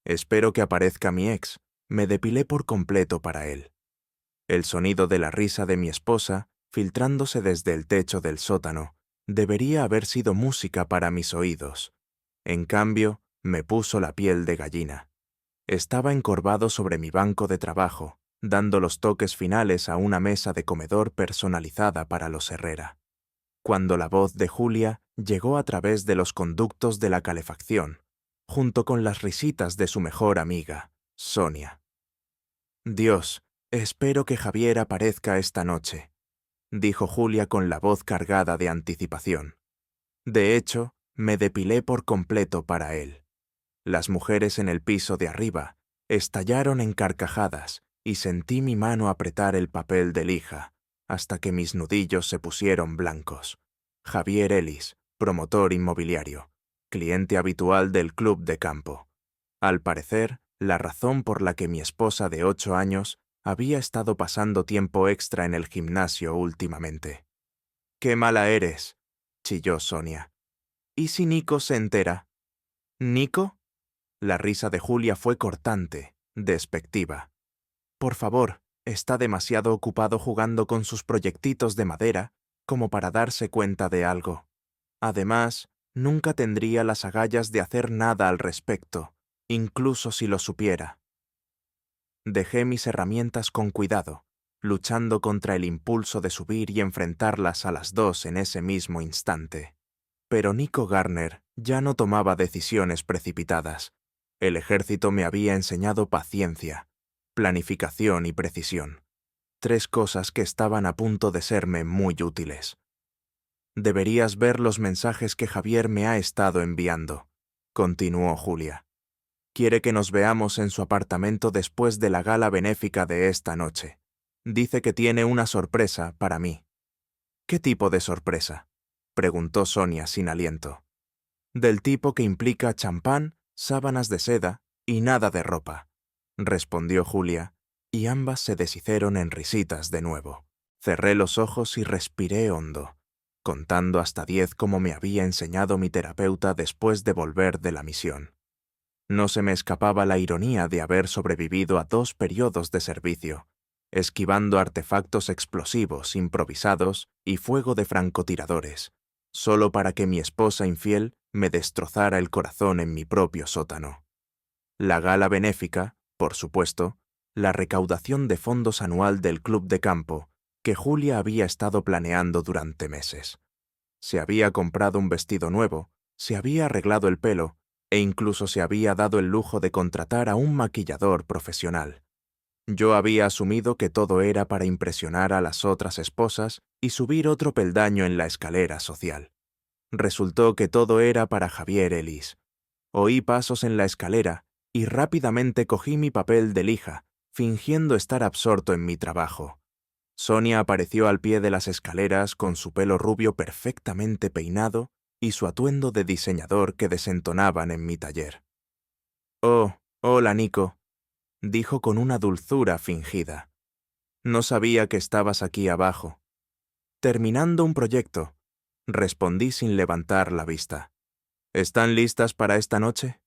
Espero que aparezca mi ex. Me depilé por completo para él. El sonido de la risa de mi esposa, filtrándose desde el techo del sótano, debería haber sido música para mis oídos. En cambio, me puso la piel de gallina. Estaba encorvado sobre mi banco de trabajo, dando los toques finales a una mesa de comedor personalizada para los Herrera, cuando la voz de Julia llegó a través de los conductos de la calefacción, junto con las risitas de su mejor amiga, Sonia. Dios, espero que Javier aparezca esta noche, dijo Julia con la voz cargada de anticipación. De hecho, me depilé por completo para él. Las mujeres en el piso de arriba estallaron en carcajadas y sentí mi mano apretar el papel de lija hasta que mis nudillos se pusieron blancos. Javier Ellis, promotor inmobiliario, cliente habitual del club de campo. Al parecer, la razón por la que mi esposa de 8 años había estado pasando tiempo extra en el gimnasio últimamente. «¡Qué mala eres!», chilló Sonia. «¿Y si Nico se entera?» «¿Nico?». La risa de Julia fue cortante, despectiva. «Por favor, está demasiado ocupado jugando con sus proyectitos de madera como para darse cuenta de algo. Además, nunca tendría las agallas de hacer nada al respecto, incluso si lo supiera». Dejé mis herramientas con cuidado, luchando contra el impulso de subir y enfrentarlas a las dos en ese mismo instante. Pero Nico Garner ya no tomaba decisiones precipitadas. El ejército me había enseñado paciencia, planificación y precisión. 3 cosas que estaban a punto de serme muy útiles. «Deberías ver los mensajes que Javier me ha estado enviando», continuó Julia. «Quiere que nos veamos en su apartamento después de la gala benéfica de esta noche. Dice que tiene una sorpresa para mí». «¿Qué tipo de sorpresa?», preguntó Sonia sin aliento. «Del tipo que implica champán, sábanas de seda y nada de ropa», respondió Julia, y ambas se deshicieron en risitas de nuevo. Cerré los ojos y respiré hondo, contando hasta 10 como me había enseñado mi terapeuta después de volver de la misión. No se me escapaba la ironía de haber sobrevivido a 2 periodos de servicio, esquivando artefactos explosivos improvisados y fuego de francotiradores, solo para que mi esposa infiel me destrozara el corazón en mi propio sótano. La gala benéfica, por supuesto, la recaudación de fondos anual del club de campo, que Julia había estado planeando durante meses. Se había comprado un vestido nuevo, se había arreglado el pelo e incluso se había dado el lujo de contratar a un maquillador profesional. Yo había asumido que todo era para impresionar a las otras esposas y subir otro peldaño en la escalera social. Resultó que todo era para Javier Ellis. Oí pasos en la escalera y rápidamente cogí mi papel de lija, fingiendo estar absorto en mi trabajo. Sonia apareció al pie de las escaleras con su pelo rubio perfectamente peinado y su atuendo de diseñador que desentonaban en mi taller. «Oh, hola, Nico», dijo con una dulzura fingida. «No sabía que estabas aquí abajo». «Terminando un proyecto», respondí sin levantar la vista. «¿Están listas para esta noche?»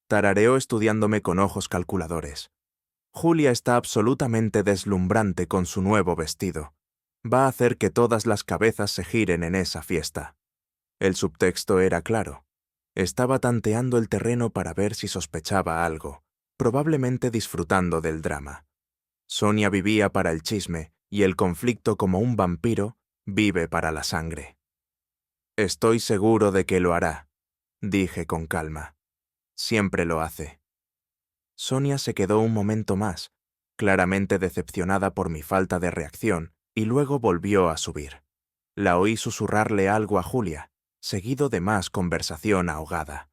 Tarareó estudiándome con ojos calculadores. «Julia está absolutamente deslumbrante con su nuevo vestido. Va a hacer que todas las cabezas se giren en esa fiesta». El subtexto era claro. Estaba tanteando el terreno para ver si sospechaba algo, probablemente disfrutando del drama. Sonia vivía para el chisme y el conflicto como un vampiro vive para la sangre. «Estoy seguro de que lo hará», dije con calma. «Siempre lo hace». Sonia se quedó un momento más, claramente decepcionada por mi falta de reacción, y luego volvió a subir. La oí susurrarle algo a Julia, seguido de más conversación ahogada.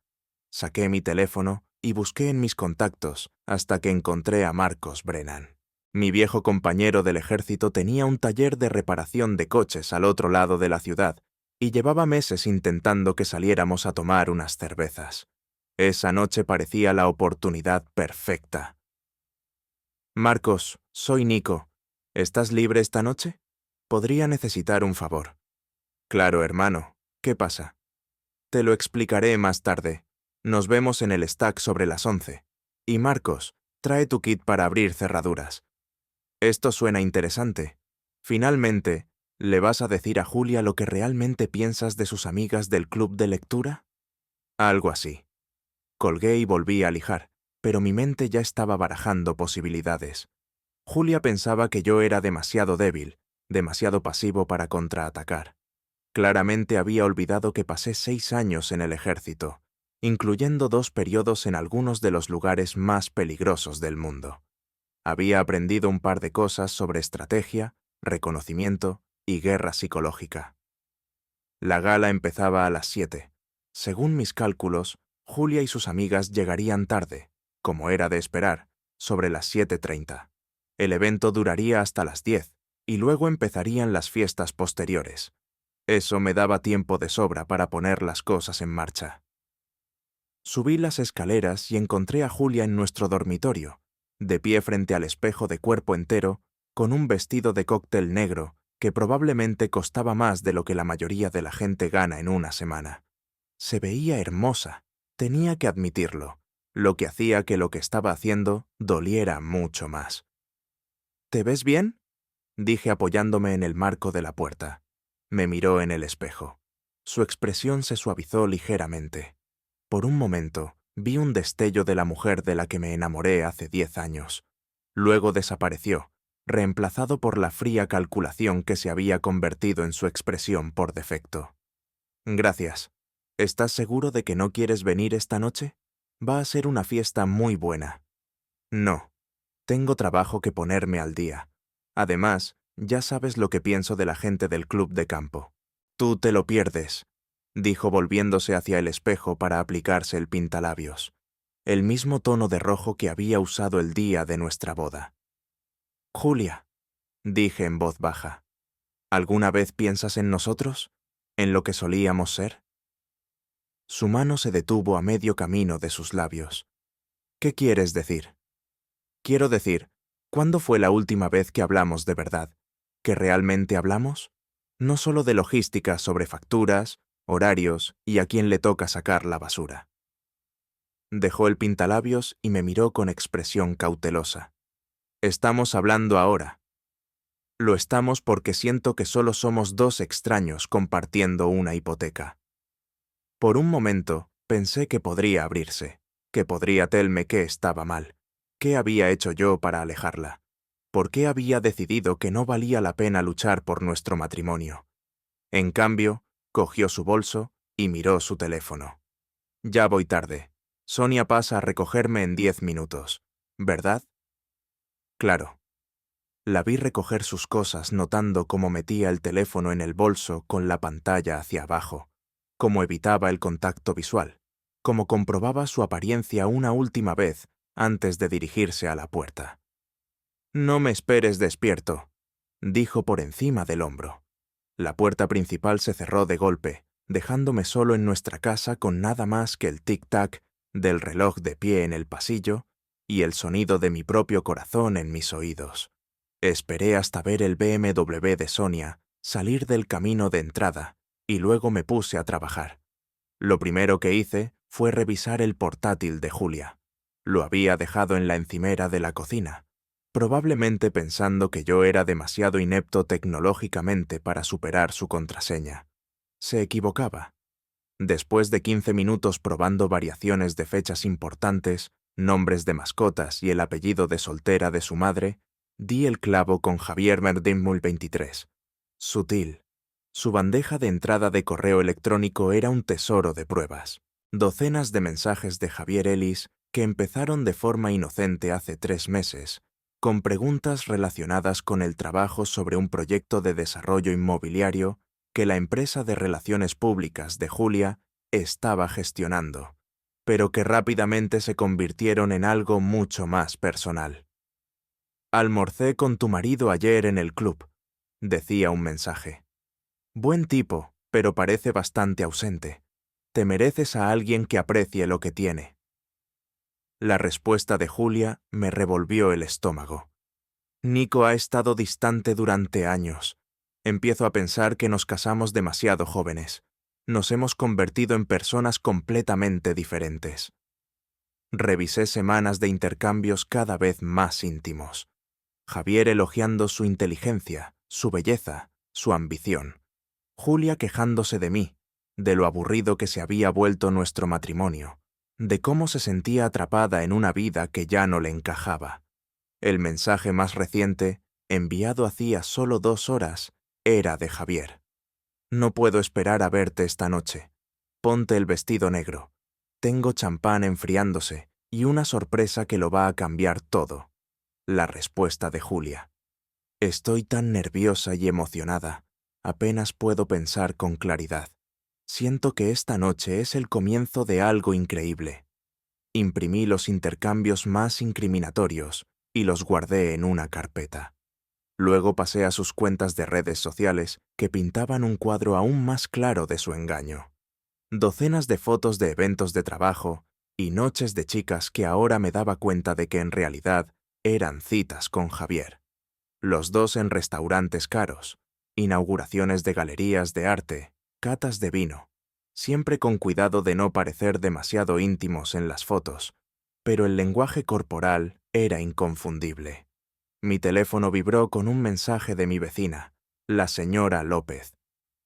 Saqué mi teléfono y busqué en mis contactos hasta que encontré a Marcos Brennan. Mi viejo compañero del ejército tenía un taller de reparación de coches al otro lado de la ciudad y llevaba meses intentando que saliéramos a tomar unas cervezas. Esa noche parecía la oportunidad perfecta. «Marcos, soy Nico. ¿Estás libre esta noche? Podría necesitar un favor». «Claro, hermano. ¿Qué pasa?» «Te lo explicaré más tarde. Nos vemos en el stack sobre las 11. Y Marcos, trae tu kit para abrir cerraduras. Esto suena interesante. Finalmente, ¿le vas a decir a Julia lo que realmente piensas de sus amigas del club de lectura? Algo así. Colgué y volví a lijar, pero mi mente ya estaba barajando posibilidades. Julia pensaba que yo era demasiado débil, demasiado pasivo para contraatacar. Claramente había olvidado que pasé 6 años en el ejército, incluyendo 2 periodos en algunos de los lugares más peligrosos del mundo. Había aprendido un par de cosas sobre estrategia, reconocimiento y guerra psicológica. La gala empezaba a las 7. Según mis cálculos, Julia y sus amigas llegarían tarde, como era de esperar, sobre las 7:30. El evento duraría hasta las 10, y luego empezarían las fiestas posteriores. Eso me daba tiempo de sobra para poner las cosas en marcha. Subí las escaleras y encontré a Julia en nuestro dormitorio, de pie frente al espejo de cuerpo entero, con un vestido de cóctel negro que probablemente costaba más de lo que la mayoría de la gente gana en una semana. Se veía hermosa, tenía que admitirlo, lo que hacía que lo que estaba haciendo doliera mucho más. ¿Te ves bien?, dije apoyándome en el marco de la puerta. Me miró en el espejo. Su expresión se suavizó ligeramente. Por un momento, vi un destello de la mujer de la que me enamoré hace 10 años. Luego desapareció, reemplazado por la fría calculación que se había convertido en su expresión por defecto. Gracias. ¿Estás seguro de que no quieres venir esta noche? Va a ser una fiesta muy buena. No. Tengo trabajo que ponerme al día. Además, ya sabes lo que pienso de la gente del club de campo. Tú te lo pierdes, dijo volviéndose hacia el espejo para aplicarse el pintalabios, el mismo tono de rojo que había usado el día de nuestra boda. Julia, dije en voz baja, ¿alguna vez piensas en nosotros? ¿En lo que solíamos ser? Su mano se detuvo a medio camino de sus labios. ¿Qué quieres decir? Quiero decir, ¿cuándo fue la última vez que hablamos de verdad? ¿Que realmente hablamos? No solo de logística sobre facturas, horarios y a quién le toca sacar la basura. Dejó el pintalabios y me miró con expresión cautelosa. Estamos hablando ahora. Lo estamos porque siento que solo somos 2 extraños compartiendo una hipoteca. Por un momento pensé que podría abrirse, que podría telme que estaba mal. ¿Qué había hecho yo para alejarla? ¿Por qué había decidido que no valía la pena luchar por nuestro matrimonio? En cambio, cogió su bolso y miró su teléfono. Ya voy tarde. Sonia pasa a recogerme en 10 minutos, ¿verdad? Claro. La vi recoger sus cosas notando cómo metía el teléfono en el bolso con la pantalla hacia abajo, cómo evitaba el contacto visual, cómo comprobaba su apariencia una última vez antes de dirigirse a la puerta. No me esperes despierto, dijo por encima del hombro. La puerta principal se cerró de golpe, dejándome solo en nuestra casa con nada más que el tic-tac del reloj de pie en el pasillo y el sonido de mi propio corazón en mis oídos. Esperé hasta ver el BMW de Sonia salir del camino de entrada y luego me puse a trabajar. Lo primero que hice fue revisar el portátil de Julia. Lo había dejado en la encimera de la cocina, probablemente pensando que yo era demasiado inepto tecnológicamente para superar su contraseña. Se equivocaba. Después de 15 minutos probando variaciones de fechas importantes, nombres de mascotas y el apellido de soltera de su madre, di el clavo con Javier Merdinmul 23. Sutil. Su bandeja de entrada de correo electrónico era un tesoro de pruebas. Docenas de mensajes de Javier Ellis que empezaron de forma inocente hace 3 meses, con preguntas relacionadas con el trabajo sobre un proyecto de desarrollo inmobiliario que la empresa de relaciones públicas de Julia estaba gestionando, pero que rápidamente se convirtieron en algo mucho más personal. Almorcé con tu marido ayer en el club, decía un mensaje. Buen tipo, pero parece bastante ausente. Te mereces a alguien que aprecie lo que tiene. La respuesta de Julia me revolvió el estómago. Nico ha estado distante durante años. Empiezo a pensar que nos casamos demasiado jóvenes. Nos hemos convertido en personas completamente diferentes. Revisé semanas de intercambios cada vez más íntimos. Javier elogiando su inteligencia, su belleza, su ambición. Julia quejándose de mí, de lo aburrido que se había vuelto nuestro matrimonio, de cómo se sentía atrapada en una vida que ya no le encajaba. El mensaje más reciente, enviado hacía solo 2 horas, era de Javier. No puedo esperar a verte esta noche. Ponte el vestido negro. Tengo champán enfriándose y una sorpresa que lo va a cambiar todo. La respuesta de Julia. Estoy tan nerviosa y emocionada. Apenas puedo pensar con claridad. Siento que esta noche es el comienzo de algo increíble. Imprimí los intercambios más incriminatorios y los guardé en una carpeta. Luego pasé a sus cuentas de redes sociales que pintaban un cuadro aún más claro de su engaño. Docenas de fotos de eventos de trabajo y noches de chicas que ahora me daba cuenta de que en realidad eran citas con Javier. Los dos en restaurantes caros, inauguraciones de galerías de arte, catas de vino, siempre con cuidado de no parecer demasiado íntimos en las fotos, pero el lenguaje corporal era inconfundible. Mi teléfono vibró con un mensaje de mi vecina, la señora López.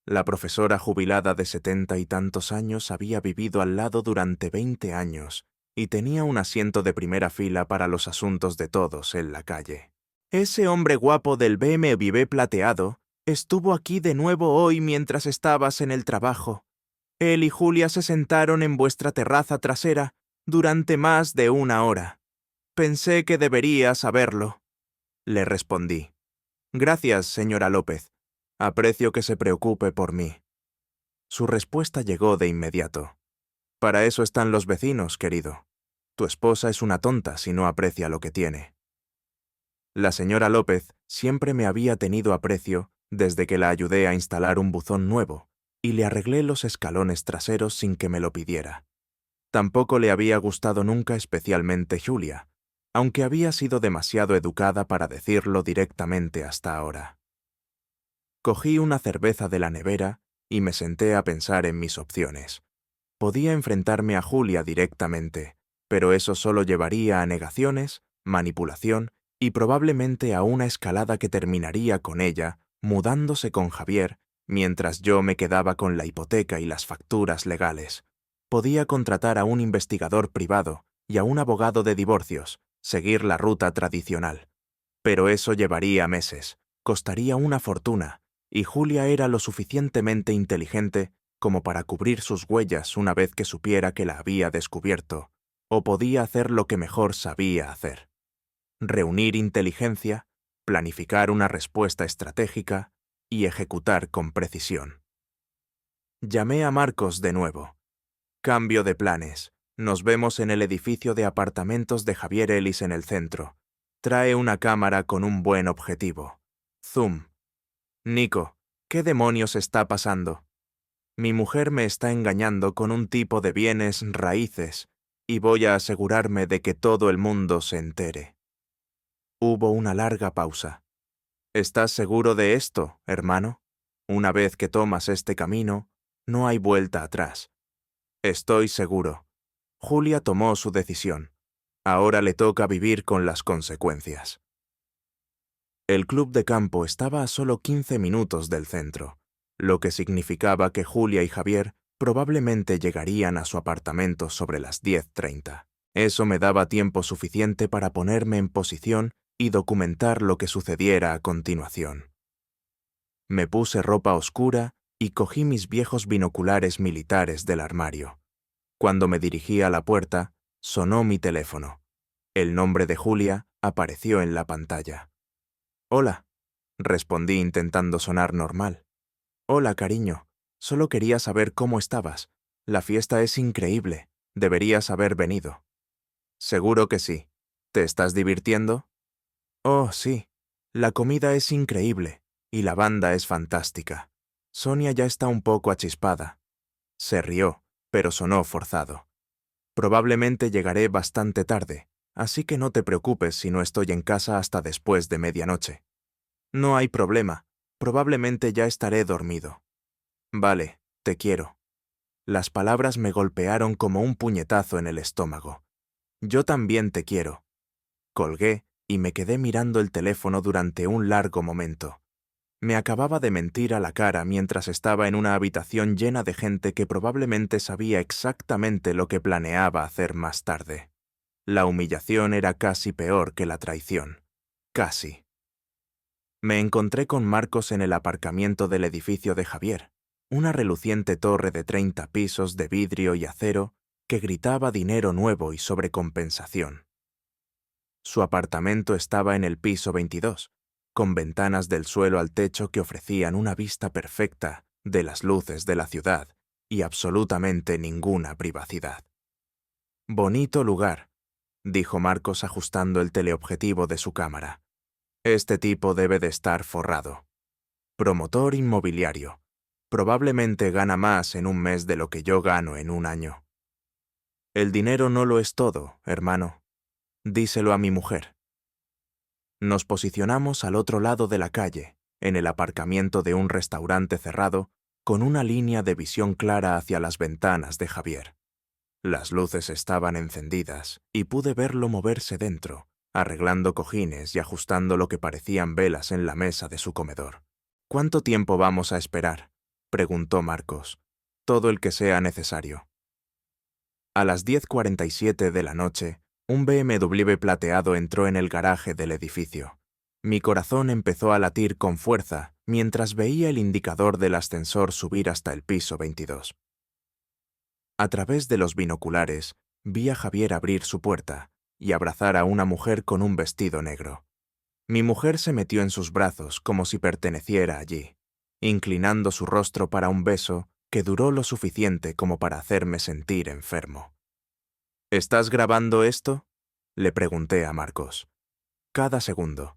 La profesora jubilada de 70 y tantos años había vivido al lado durante 20 años y tenía un asiento de primera fila para los asuntos de todos en la calle. Ese hombre guapo del BMW plateado estuvo aquí de nuevo hoy mientras estabas en el trabajo. Él y Julia se sentaron en vuestra terraza trasera durante más de 1 hora. Pensé que debería saberlo. Le respondí. Gracias, señora López. Aprecio que se preocupe por mí. Su respuesta llegó de inmediato. Para eso están los vecinos, querido. Tu esposa es una tonta si no aprecia lo que tiene. La señora López siempre me había tenido aprecio desde que la ayudé a instalar un buzón nuevo y le arreglé los escalones traseros sin que me lo pidiera. Tampoco le había gustado nunca especialmente Julia, aunque había sido demasiado educada para decirlo directamente hasta ahora. Cogí una cerveza de la nevera y me senté a pensar en mis opciones. Podía enfrentarme a Julia directamente, pero eso solo llevaría a negaciones, manipulación y probablemente a una escalada que terminaría con ella mudándose con Javier mientras yo me quedaba con la hipoteca y las facturas legales. Podía contratar a un investigador privado y a un abogado de divorcios, seguir la ruta tradicional. Pero eso llevaría meses, costaría una fortuna, y Julia era lo suficientemente inteligente como para cubrir sus huellas una vez que supiera que la había descubierto, o podía hacer lo que mejor sabía hacer. Reunir inteligencia, planificar una respuesta estratégica y ejecutar con precisión. Llamé a Marcos de nuevo. Cambio de planes. Nos vemos en el edificio de apartamentos de Javier Ellis en el centro. Trae una cámara con un buen objetivo. Zoom. Nico, ¿qué demonios está pasando? Mi mujer me está engañando con un tipo de bienes raíces y voy a asegurarme de que todo el mundo se entere. Hubo una larga pausa. ¿Estás seguro de esto, hermano? Una vez que tomas este camino, no hay vuelta atrás. Estoy seguro. Julia tomó su decisión. Ahora le toca vivir con las consecuencias. El club de campo estaba a solo 15 minutos del centro, lo que significaba que Julia y Javier probablemente llegarían a su apartamento sobre las 10:30. Eso me daba tiempo suficiente para ponerme en posición y documentar lo que sucediera a continuación. Me puse ropa oscura y cogí mis viejos binoculares militares del armario. Cuando me dirigí a la puerta, sonó mi teléfono. El nombre de Julia apareció en la pantalla. «Hola», respondí intentando sonar normal. «Hola, cariño. Solo quería saber cómo estabas. La fiesta es increíble. Deberías haber venido». «Seguro que sí. ¿Te estás divirtiendo?» «Oh, sí. La comida es increíble y la banda es fantástica. Sonia ya está un poco achispada». Se rió, pero sonó forzado. «Probablemente llegaré bastante tarde, así que no te preocupes si no estoy en casa hasta después de medianoche». «No hay problema. Probablemente ya estaré dormido». «Vale, te quiero». Las palabras me golpearon como un puñetazo en el estómago. Yo también te quiero. Colgué y me quedé mirando el teléfono durante un largo momento. Me acababa de mentir a la cara mientras estaba en una habitación llena de gente que probablemente sabía exactamente lo que planeaba hacer más tarde. La humillación era casi peor que la traición. Casi. Me encontré con Marcos en el aparcamiento del edificio de Javier, una reluciente torre de 30 pisos de vidrio y acero que gritaba dinero nuevo y sobrecompensación. Su apartamento estaba en el piso 22, con ventanas del suelo al techo que ofrecían una vista perfecta de las luces de la ciudad y absolutamente ninguna privacidad. «Bonito lugar», dijo Marcos ajustando el teleobjetivo de su cámara. «Este tipo debe de estar forrado. Promotor inmobiliario. Probablemente gana más en un mes de lo que yo gano en un año». «El dinero no lo es todo, hermano. Díselo a mi mujer». Nos posicionamos al otro lado de la calle, en el aparcamiento de un restaurante cerrado, con una línea de visión clara hacia las ventanas de Javier. Las luces estaban encendidas y pude verlo moverse dentro, arreglando cojines y ajustando lo que parecían velas en la mesa de su comedor. «¿Cuánto tiempo vamos a esperar?», preguntó Marcos. «Todo el que sea necesario». A las 10:47 de la noche, un BMW plateado entró en el garaje del edificio. Mi corazón empezó a latir con fuerza mientras veía el indicador del ascensor subir hasta el piso 22. A través de los binoculares, vi a Javier abrir su puerta y abrazar a una mujer con un vestido negro. Mi mujer se metió en sus brazos como si perteneciera allí, inclinando su rostro para un beso que duró lo suficiente como para hacerme sentir enfermo. «¿Estás grabando esto?», le pregunté a Marcos. «Cada segundo».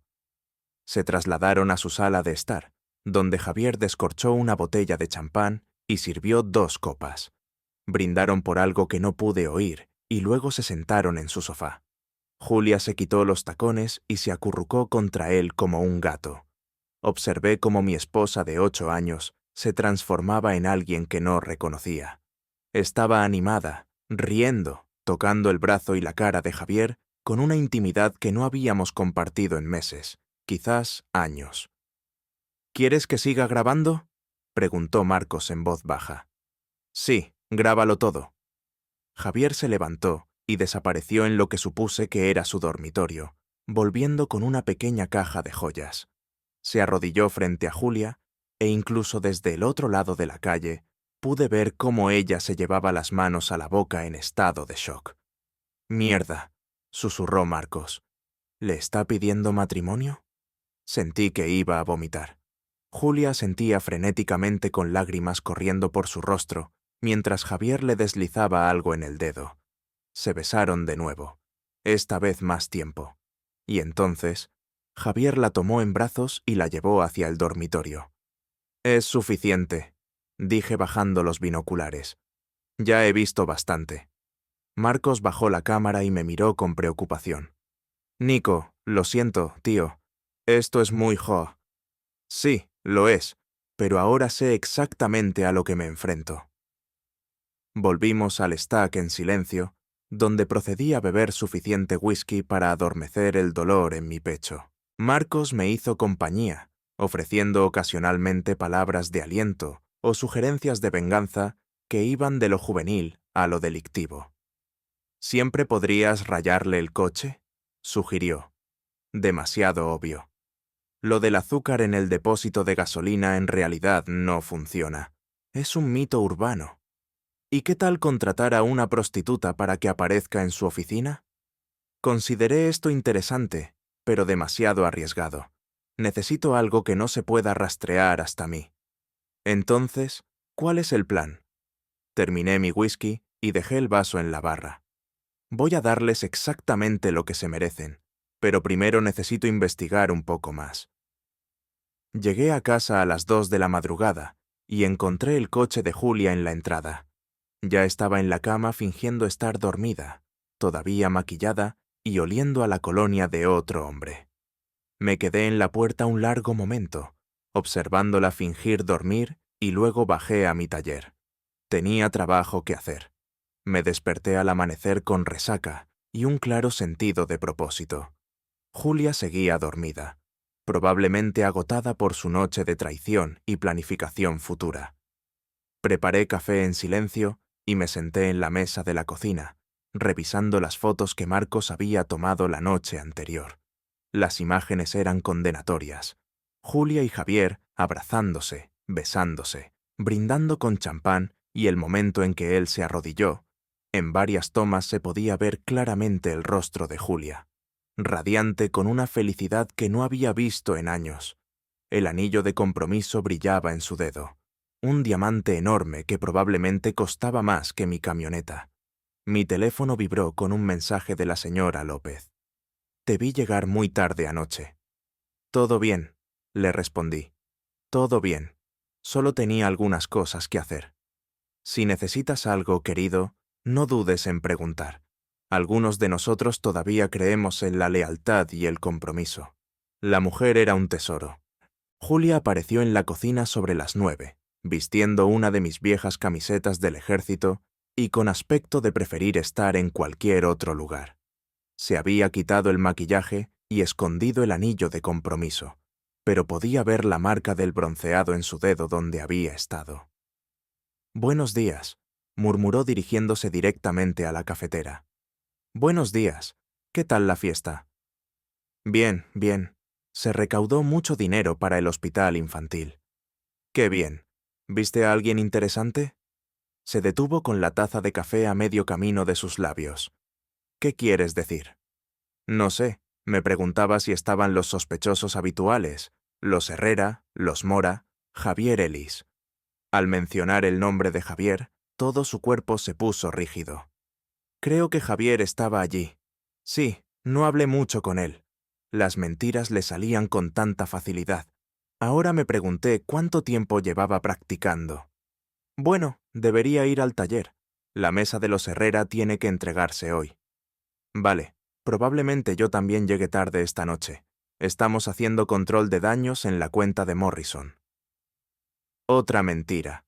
Se trasladaron a su sala de estar, donde Javier descorchó una botella de champán y sirvió 2 copas. Brindaron por algo que no pude oír y luego se sentaron en su sofá. Julia se quitó los tacones y se acurrucó contra él como un gato. Observé cómo mi esposa de 8 años se transformaba en alguien que no reconocía. Estaba animada, riendo, tocando el brazo y la cara de Javier con una intimidad que no habíamos compartido en meses, quizás años. «¿Quieres que siga grabando?», preguntó Marcos en voz baja. «Sí, grábalo todo». Javier se levantó y desapareció en lo que supuse que era su dormitorio, volviendo con una pequeña caja de joyas. Se arrodilló frente a Julia e incluso desde el otro lado de la calle pude ver cómo ella se llevaba las manos a la boca en estado de shock. «Mierda», susurró Marcos. «¿Le está pidiendo matrimonio?». Sentí que iba a vomitar. Julia sentía frenéticamente con lágrimas corriendo por su rostro, mientras Javier le deslizaba algo en el dedo. Se besaron de nuevo, esta vez más tiempo. Y entonces, Javier la tomó en brazos y la llevó hacia el dormitorio. «Es suficiente», dije bajando los binoculares. «Ya he visto bastante». Marcos bajó la cámara y me miró con preocupación. «Nico, lo siento, tío. Esto es muy jo». «Sí, lo es, pero ahora sé exactamente a lo que me enfrento». Volvimos al stack en silencio, donde procedí a beber suficiente whisky para adormecer el dolor en mi pecho. Marcos me hizo compañía, ofreciendo ocasionalmente palabras de aliento o sugerencias de venganza que iban de lo juvenil a lo delictivo. «¿Siempre podrías rayarle el coche?», sugirió. Demasiado obvio. Lo del azúcar en el depósito de gasolina en realidad no funciona. Es un mito urbano. ¿Y qué tal contratar a una prostituta para que aparezca en su oficina? Consideré esto interesante, pero demasiado arriesgado. Necesito algo que no se pueda rastrear hasta mí. Entonces, ¿cuál es el plan? Terminé mi whisky y dejé el vaso en la barra. Voy a darles exactamente lo que se merecen, pero primero necesito investigar un poco más. Llegué a casa a las 2 de la madrugada y encontré el coche de Julia en la entrada. Ya estaba en la cama fingiendo estar dormida, todavía maquillada y oliendo a la colonia de otro hombre. Me quedé en la puerta un largo momento, observándola fingir dormir y luego bajé a mi taller. Tenía trabajo que hacer. Me desperté al amanecer con resaca y un claro sentido de propósito. Julia seguía dormida, probablemente agotada por su noche de traición y planificación futura. Preparé café en silencio y me senté en la mesa de la cocina, revisando las fotos que Marcos había tomado la noche anterior. Las imágenes eran condenatorias. Julia y Javier abrazándose, besándose, brindando con champán y el momento en que él se arrodilló. En varias tomas se podía ver claramente el rostro de Julia, radiante con una felicidad que no había visto en años. El anillo de compromiso brillaba en su dedo, un diamante enorme que probablemente costaba más que mi camioneta. Mi teléfono vibró con un mensaje de la señora López. Te vi llegar muy tarde anoche. Todo bien, le respondí. Todo bien. Solo tenía algunas cosas que hacer. Si necesitas algo, querido, no dudes en preguntar. Algunos de nosotros todavía creemos en la lealtad y el compromiso. La mujer era un tesoro. Julia apareció en la cocina sobre las 9, vistiendo una de mis viejas camisetas del ejército y con aspecto de preferir estar en cualquier otro lugar. Se había quitado el maquillaje y escondido el anillo de compromiso, pero podía ver la marca del bronceado en su dedo donde había estado. «Buenos días», murmuró dirigiéndose directamente a la cafetera. «Buenos días. ¿Qué tal la fiesta?» «Bien, bien. Se recaudó mucho dinero para el hospital infantil». «Qué bien. ¿Viste a alguien interesante?» Se detuvo con la taza de café a medio camino de sus labios. «¿Qué quieres decir?» «No sé. Me preguntaba si estaban los sospechosos habituales, los Herrera, los Mora, Javier Ellis». Al mencionar el nombre de Javier, todo su cuerpo se puso rígido. «Creo que Javier estaba allí. Sí, no hablé mucho con él. Las mentiras le salían con tanta facilidad. Ahora me pregunté cuánto tiempo llevaba practicando. Bueno, debería ir al taller. La mesa de los Herrera tiene que entregarse hoy. Vale, probablemente yo también llegue tarde esta noche. Estamos haciendo control de daños en la cuenta de Morrison». Otra mentira.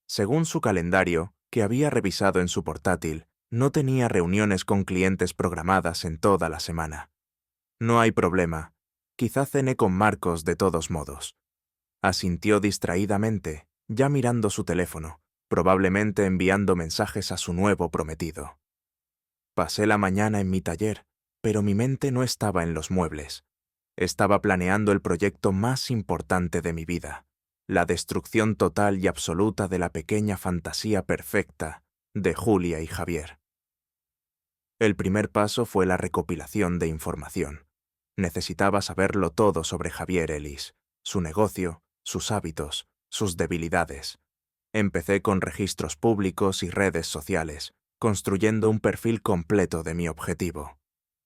Según su calendario, que había revisado en su portátil, no tenía reuniones con clientes programadas en toda la semana. «No hay problema. Quizá cene con Marcos de todos modos». Asintió distraídamente, ya mirando su teléfono, probablemente enviando mensajes a su nuevo prometido. Pasé la mañana en mi taller, pero mi mente no estaba en los muebles. Estaba planeando el proyecto más importante de mi vida, la destrucción total y absoluta de la pequeña fantasía perfecta de Julia y Javier. El primer paso fue la recopilación de información. Necesitaba saberlo todo sobre Javier Ellis, su negocio, sus hábitos, sus debilidades. Empecé con registros públicos y redes sociales, construyendo un perfil completo de mi objetivo.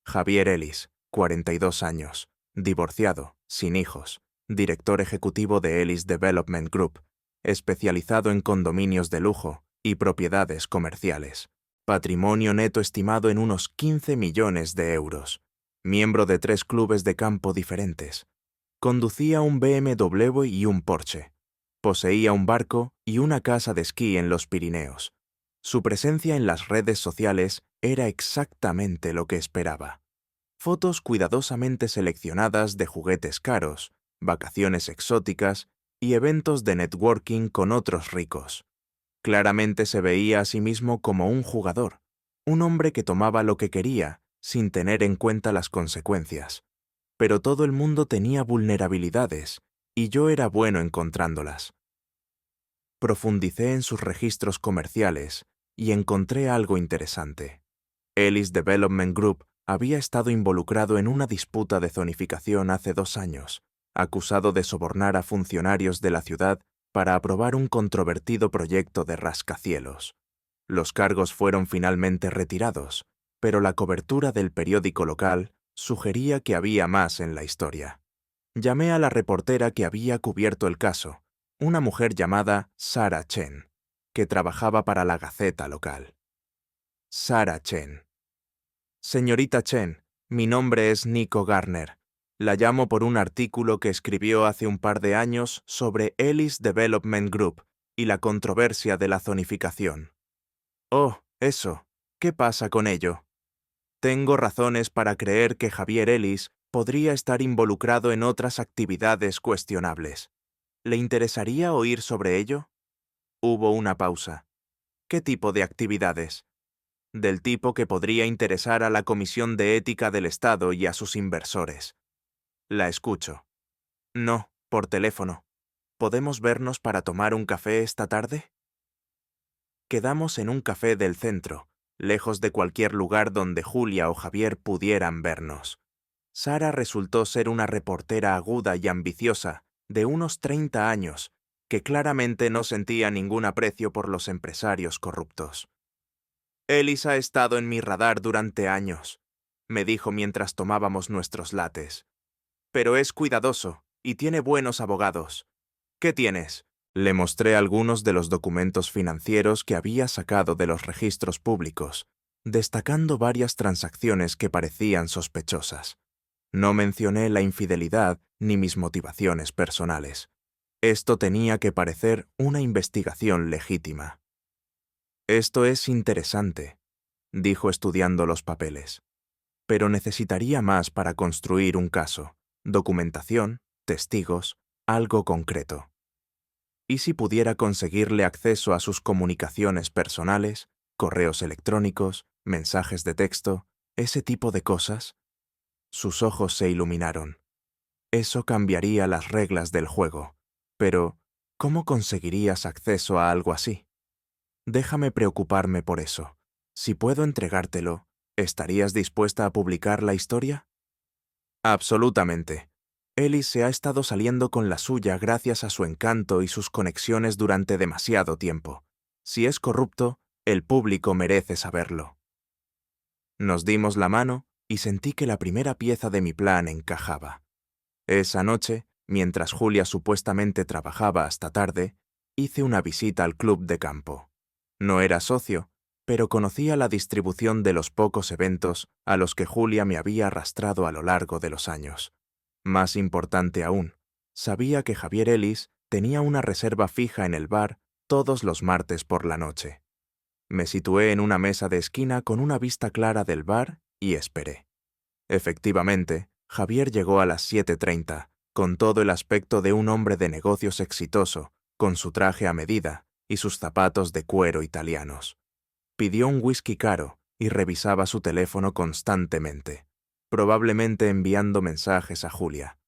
Javier Ellis, 42 años, divorciado, sin hijos, director ejecutivo de Ellis Development Group, especializado en condominios de lujo y propiedades comerciales. Patrimonio neto estimado en unos 15 millones de euros. Miembro de 3 clubes de campo diferentes. Conducía un BMW y un Porsche. Poseía un barco y una casa de esquí en los Pirineos. Su presencia en las redes sociales era exactamente lo que esperaba. Fotos cuidadosamente seleccionadas de juguetes caros, vacaciones exóticas y eventos de networking con otros ricos. Claramente se veía a sí mismo como un jugador, un hombre que tomaba lo que quería sin tener en cuenta las consecuencias. Pero todo el mundo tenía vulnerabilidades, y yo era bueno encontrándolas. Profundicé en sus registros comerciales y encontré algo interesante. Ellis Development Group había estado involucrado en una disputa de zonificación hace 2 años, acusado de sobornar a funcionarios de la ciudad para aprobar un controvertido proyecto de rascacielos. Los cargos fueron finalmente retirados, pero la cobertura del periódico local sugería que había más en la historia. Llamé a la reportera que había cubierto el caso, una mujer llamada Sarah Chen, que trabajaba para la Gaceta local. Sarah Chen. «Señorita Chen, mi nombre es Nico Garner. La llamo por un artículo que escribió hace un par de años sobre Ellis Development Group y la controversia de la zonificación. Oh, eso, ¿qué pasa con ello? Tengo razones para creer que Javier Ellis podría estar involucrado en otras actividades cuestionables. ¿Le interesaría oír sobre ello? Hubo una pausa. ¿Qué tipo de actividades? Del tipo que podría interesar a la Comisión de Ética del Estado y a sus inversores. La escucho. No, por teléfono. ¿Podemos vernos para tomar un café esta tarde? Quedamos en un café del centro, lejos de cualquier lugar donde Julia o Javier pudieran vernos. Sara resultó ser una reportera aguda y ambiciosa, de unos 30 años, que claramente no sentía ningún aprecio por los empresarios corruptos. Ellis ha estado en mi radar durante años, me dijo mientras tomábamos nuestros lates. Pero es cuidadoso y tiene buenos abogados. ¿Qué tienes? Le mostré algunos de los documentos financieros que había sacado de los registros públicos, destacando varias transacciones que parecían sospechosas. No mencioné la infidelidad ni mis motivaciones personales. Esto tenía que parecer una investigación legítima. Esto es interesante, dijo estudiando los papeles. Pero necesitaría más para construir un caso, documentación, testigos, algo concreto. ¿Y si pudiera conseguirle acceso a sus comunicaciones personales, correos electrónicos, mensajes de texto, ese tipo de cosas? Sus ojos se iluminaron. Eso cambiaría las reglas del juego. Pero, ¿cómo conseguirías acceso a algo así? Déjame preocuparme por eso. Si puedo entregártelo, ¿estarías dispuesta a publicar la historia? Absolutamente. Ellis se ha estado saliendo con la suya gracias a su encanto y sus conexiones durante demasiado tiempo. Si es corrupto, el público merece saberlo. Nos dimos la mano y sentí que la primera pieza de mi plan encajaba. Esa noche, mientras Julia supuestamente trabajaba hasta tarde, hice una visita al club de campo. No era socio, pero conocía la distribución de los pocos eventos a los que Julia me había arrastrado a lo largo de los años. Más importante aún, sabía que Javier Ellis tenía una reserva fija en el bar todos los martes por la noche. Me situé en una mesa de esquina con una vista clara del bar y esperé. Efectivamente, Javier llegó a las 7:30, con todo el aspecto de un hombre de negocios exitoso, con su traje a medida y sus zapatos de cuero italianos. Pidió un whisky caro y revisaba su teléfono constantemente, probablemente enviando mensajes a Julia.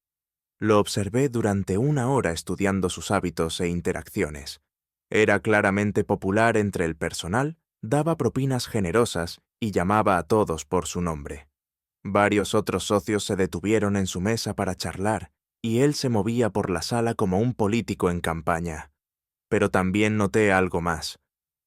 Lo observé durante una hora estudiando sus hábitos e interacciones. Era claramente popular entre el personal, daba propinas generosas y llamaba a todos por su nombre. Varios otros socios se detuvieron en su mesa para charlar, y él se movía por la sala como un político en campaña. Pero también noté algo más.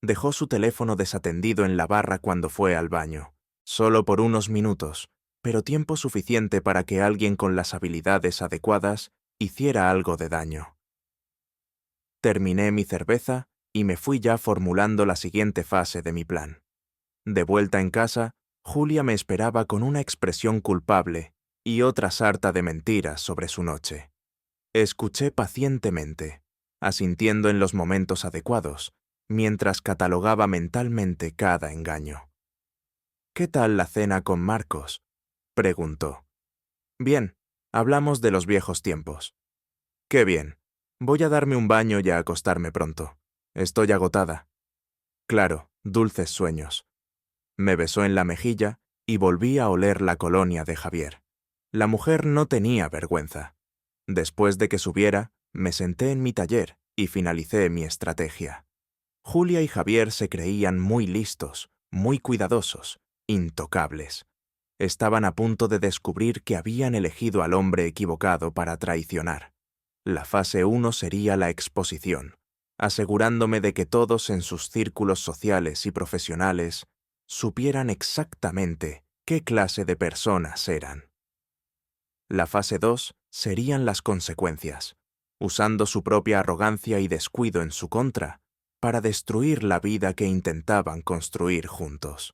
Dejó su teléfono desatendido en la barra cuando fue al baño, solo por unos minutos, pero tiempo suficiente para que alguien con las habilidades adecuadas hiciera algo de daño. Terminé mi cerveza y me fui ya formulando la siguiente fase de mi plan. De vuelta en casa, Julia me esperaba con una expresión culpable y otra sarta de mentiras sobre su noche. Escuché pacientemente, asintiendo en los momentos adecuados, mientras catalogaba mentalmente cada engaño. «¿Qué tal la cena con Marcos?», preguntó. «Bien, hablamos de los viejos tiempos». «Qué bien. Voy a darme un baño y a acostarme pronto. Estoy agotada». «Claro, dulces sueños». Me besó en la mejilla y volví a oler la colonia de Javier. La mujer no tenía vergüenza. Después de que subiera, me senté en mi taller y finalicé mi estrategia. Julia y Javier se creían muy listos, muy cuidadosos, intocables. Estaban a punto de descubrir que habían elegido al hombre equivocado para traicionar. La fase 1 sería la exposición, asegurándome de que todos en sus círculos sociales y profesionales supieran exactamente qué clase de personas eran. La fase 2 serían las consecuencias, usando su propia arrogancia y descuido en su contra para destruir la vida que intentaban construir juntos.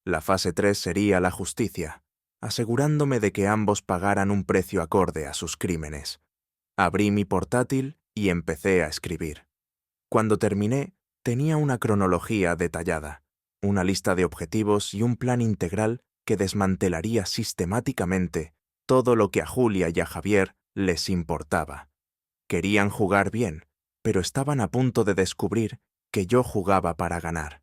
La fase 3 sería la justicia, asegurándome de que ambos pagaran un precio acorde a sus crímenes. Abrí mi portátil y empecé a escribir. Cuando terminé, tenía una cronología detallada, una lista de objetivos y un plan integral que desmantelaría sistemáticamente todo lo que a Julia y a Javier les importaba. Querían jugar bien, pero estaban a punto de descubrir que yo jugaba para ganar.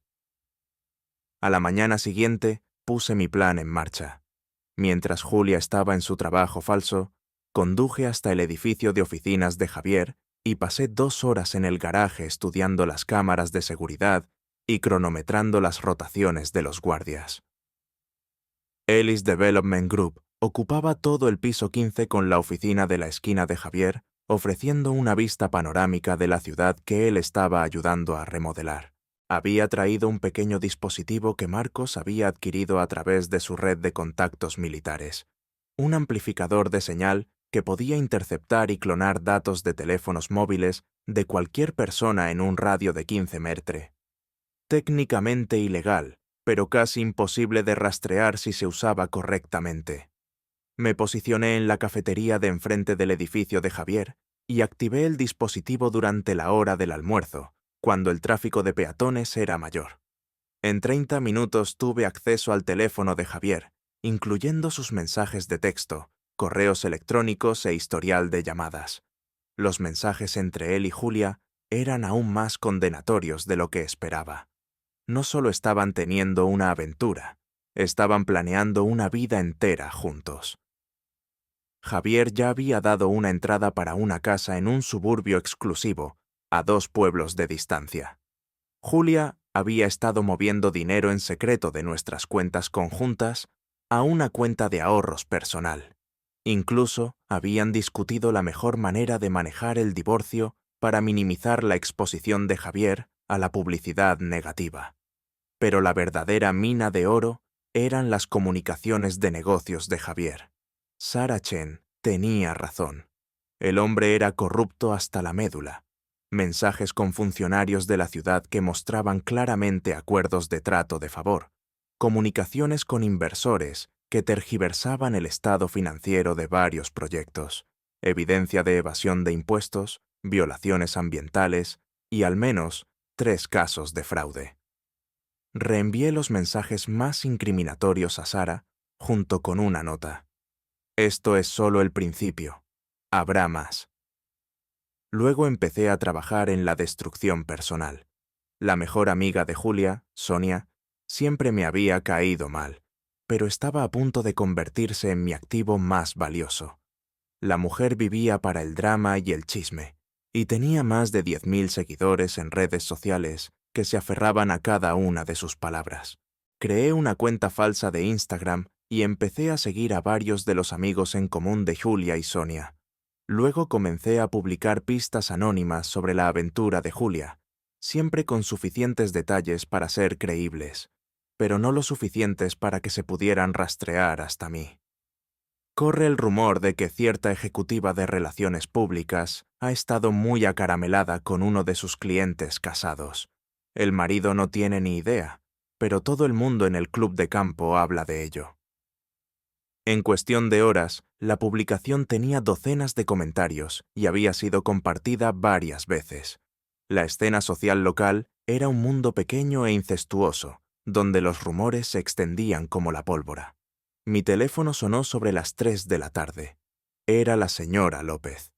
A la mañana siguiente, puse mi plan en marcha. Mientras Julia estaba en su trabajo falso, conduje hasta el edificio de oficinas de Javier y pasé 2 horas en el garaje estudiando las cámaras de seguridad y cronometrando las rotaciones de los guardias. Ellis Development Group ocupaba todo el piso 15 con la oficina de la esquina de Javier, ofreciendo una vista panorámica de la ciudad que él estaba ayudando a remodelar. Había traído un pequeño dispositivo que Marcos había adquirido a través de su red de contactos militares, un amplificador de señal que podía interceptar y clonar datos de teléfonos móviles de cualquier persona en un radio de 15 metros. Técnicamente ilegal, pero casi imposible de rastrear si se usaba correctamente. Me posicioné en la cafetería de enfrente del edificio de Javier y activé el dispositivo durante la hora del almuerzo, cuando el tráfico de peatones era mayor. En 30 minutos tuve acceso al teléfono de Javier, incluyendo sus mensajes de texto, correos electrónicos e historial de llamadas. Los mensajes entre él y Julia eran aún más condenatorios de lo que esperaba. No solo estaban teniendo una aventura, estaban planeando una vida entera juntos. Javier ya había dado una entrada para una casa en un suburbio exclusivo, a 2 pueblos de distancia. Julia había estado moviendo dinero en secreto de nuestras cuentas conjuntas a una cuenta de ahorros personal. Incluso habían discutido la mejor manera de manejar el divorcio para minimizar la exposición de Javier a la publicidad negativa. Pero la verdadera mina de oro eran las comunicaciones de negocios de Javier. Sarah Chen tenía razón. El hombre era corrupto hasta la médula. Mensajes con funcionarios de la ciudad que mostraban claramente acuerdos de trato de favor, comunicaciones con inversores que tergiversaban el estado financiero de varios proyectos, evidencia de evasión de impuestos, violaciones ambientales y al menos 3 casos de fraude. Reenvié los mensajes más incriminatorios a Sarah junto con una nota. Esto es solo el principio. Habrá más. Luego empecé a trabajar en la destrucción personal. La mejor amiga de Julia, Sonia, siempre me había caído mal, pero estaba a punto de convertirse en mi activo más valioso. La mujer vivía para el drama y el chisme, y tenía más de 10.000 seguidores en redes sociales que se aferraban a cada una de sus palabras. Creé una cuenta falsa de Instagram y empecé a seguir a varios de los amigos en común de Julia y Sonia. Luego comencé a publicar pistas anónimas sobre la aventura de Julia, siempre con suficientes detalles para ser creíbles, pero no lo suficientes para que se pudieran rastrear hasta mí. Corre el rumor de que cierta ejecutiva de relaciones públicas ha estado muy acaramelada con uno de sus clientes casados. El marido no tiene ni idea, pero todo el mundo en el club de campo habla de ello. En cuestión de horas, la publicación tenía docenas de comentarios y había sido compartida varias veces. La escena social local era un mundo pequeño e incestuoso, donde los rumores se extendían como la pólvora. Mi teléfono sonó sobre las 3 de la tarde. Era la señora López.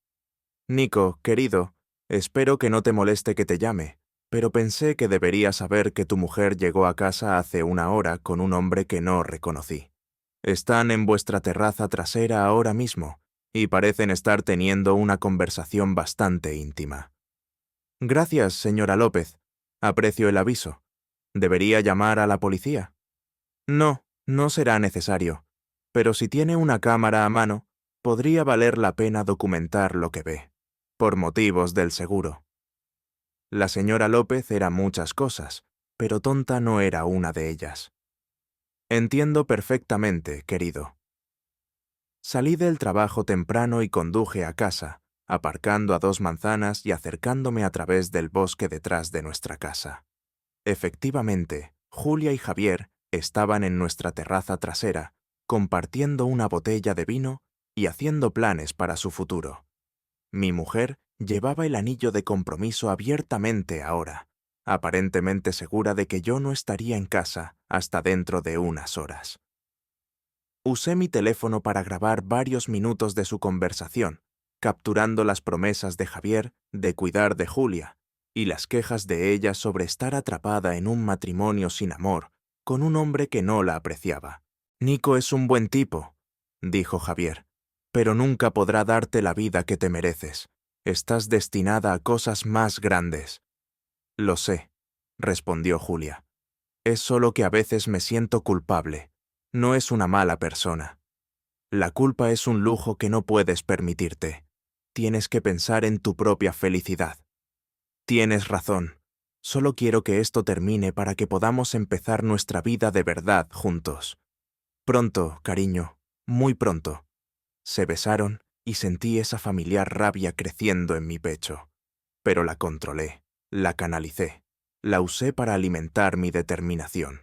Nico, querido, espero que no te moleste que te llame, pero pensé que deberías saber que tu mujer llegó a casa hace 1 hora con un hombre que no reconocí. Están en vuestra terraza trasera ahora mismo y parecen estar teniendo una conversación bastante íntima. Gracias, señora López. Aprecio el aviso. ¿Debería llamar a la policía? No, no será necesario, pero si tiene una cámara a mano, podría valer la pena documentar lo que ve, por motivos del seguro. La señora López era muchas cosas, pero tonta no era una de ellas. Entiendo perfectamente, querido. Salí del trabajo temprano y conduje a casa, aparcando a 2 manzanas y acercándome a través del bosque detrás de nuestra casa. Efectivamente, Julia y Javier estaban en nuestra terraza trasera, compartiendo una botella de vino y haciendo planes para su futuro. Mi mujer Llevaba el anillo de compromiso abiertamente ahora, aparentemente segura de que yo no estaría en casa hasta dentro de unas horas. Usé mi teléfono para grabar varios minutos de su conversación, capturando las promesas de Javier de cuidar de Julia y las quejas de ella sobre estar atrapada en un matrimonio sin amor con un hombre que no la apreciaba. Nico es un buen tipo, dijo Javier, pero nunca podrá darte la vida que te mereces. Estás destinada a cosas más grandes. Lo sé, respondió Julia. Es solo que a veces me siento culpable. No es una mala persona. La culpa es un lujo que no puedes permitirte. Tienes que pensar en tu propia felicidad. Tienes razón. Solo quiero que esto termine para que podamos empezar nuestra vida de verdad juntos. Pronto, cariño, muy pronto. Se besaron y sentí esa familiar rabia creciendo en mi pecho. Pero la controlé, la canalicé, la usé para alimentar mi determinación.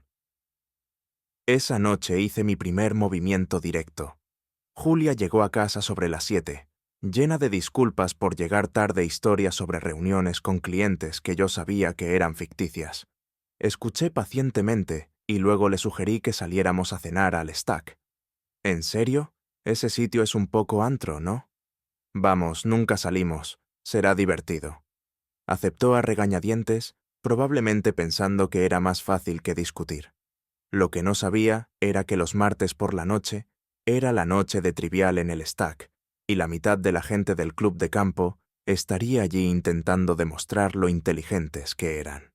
Esa noche hice mi primer movimiento directo. Julia llegó a casa sobre las 7, llena de disculpas por llegar tarde, historias sobre reuniones con clientes que yo sabía que eran ficticias. Escuché pacientemente y luego le sugerí que saliéramos a cenar al Stack. ¿En serio? Ese sitio es un poco antro, ¿no? Vamos, nunca salimos. Será divertido. Aceptó a regañadientes, probablemente pensando que era más fácil que discutir. Lo que no sabía era que los martes por la noche era la noche de Trivial en el Stack, y la mitad de la gente del club de campo estaría allí intentando demostrar lo inteligentes que eran.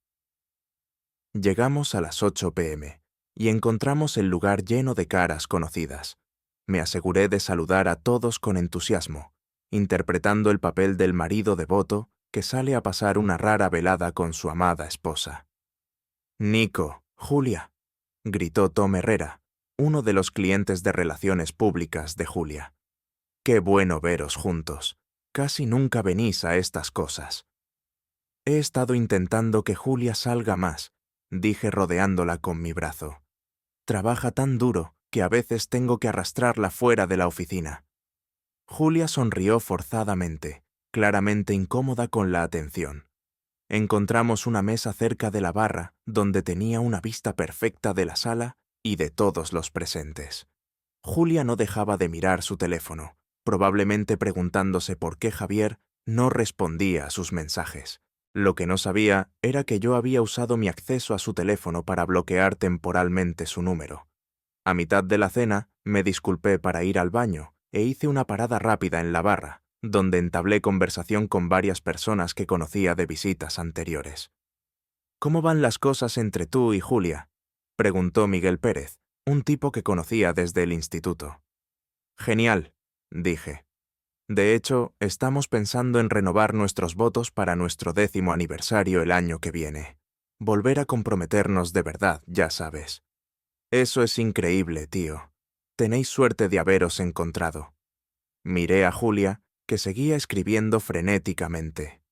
Llegamos a las 8 p.m. y encontramos el lugar lleno de caras conocidas. Me aseguré de saludar a todos con entusiasmo, interpretando el papel del marido devoto que sale a pasar una rara velada con su amada esposa. «Nico, Julia», gritó Tom Herrera, uno de los clientes de relaciones públicas de Julia. «Qué bueno veros juntos. Casi nunca venís a estas cosas». «He estado intentando que Julia salga más», dije rodeándola con mi brazo. «Trabaja tan duro que a veces tengo que arrastrarla fuera de la oficina». Julia sonrió forzadamente, claramente incómoda con la atención. Encontramos una mesa cerca de la barra donde tenía una vista perfecta de la sala y de todos los presentes. Julia no dejaba de mirar su teléfono, probablemente preguntándose por qué Javier no respondía a sus mensajes. Lo que no sabía era que yo había usado mi acceso a su teléfono para bloquear temporalmente su número. A mitad de la cena, me disculpé para ir al baño e hice una parada rápida en la barra, donde entablé conversación con varias personas que conocía de visitas anteriores. «¿Cómo van las cosas entre tú y Julia?», preguntó Miguel Pérez, un tipo que conocía desde el instituto. «Genial», dije. «De hecho, estamos pensando en renovar nuestros votos para nuestro 10º aniversario el año que viene. Volver a comprometernos de verdad, ya sabes». «Eso es increíble, tío. Tenéis suerte de haberos encontrado». Miré a Julia, que seguía escribiendo frenéticamente.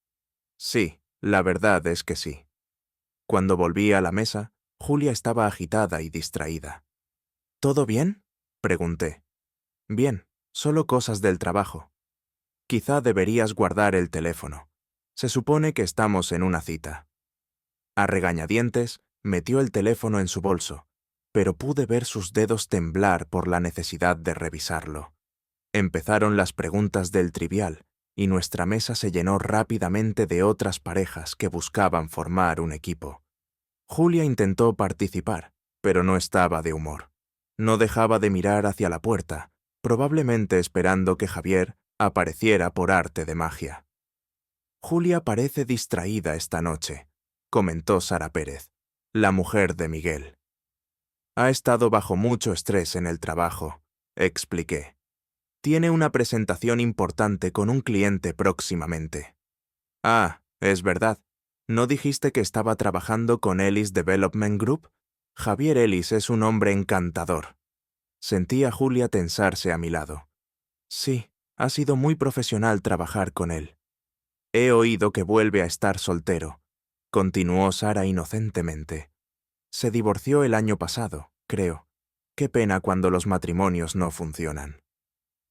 «Sí, la verdad es que sí». Cuando volví a la mesa, Julia estaba agitada y distraída. «¿Todo bien?», pregunté. «Bien, solo cosas del trabajo». «Quizá deberías guardar el teléfono. Se supone que estamos en una cita». A regañadientes, metió el teléfono en su bolso, pero pude ver sus dedos temblar por la necesidad de revisarlo. Empezaron las preguntas del trivial, y nuestra mesa se llenó rápidamente de otras parejas que buscaban formar un equipo. Julia intentó participar, pero no estaba de humor. No dejaba de mirar hacia la puerta, probablemente esperando que Javier apareciera por arte de magia. «Julia parece distraída esta noche», comentó Sara Pérez, la mujer de Miguel. «Ha estado bajo mucho estrés en el trabajo», expliqué. «Tiene una presentación importante con un cliente próximamente». «Ah, es verdad. ¿No dijiste que estaba trabajando con Ellis Development Group? Javier Ellis es un hombre encantador». Sentí a Julia tensarse a mi lado. «Sí, ha sido muy profesional trabajar con él». «He oído que vuelve a estar soltero», continuó Sara inocentemente. «Se divorció el año pasado, creo. Qué pena cuando los matrimonios no funcionan».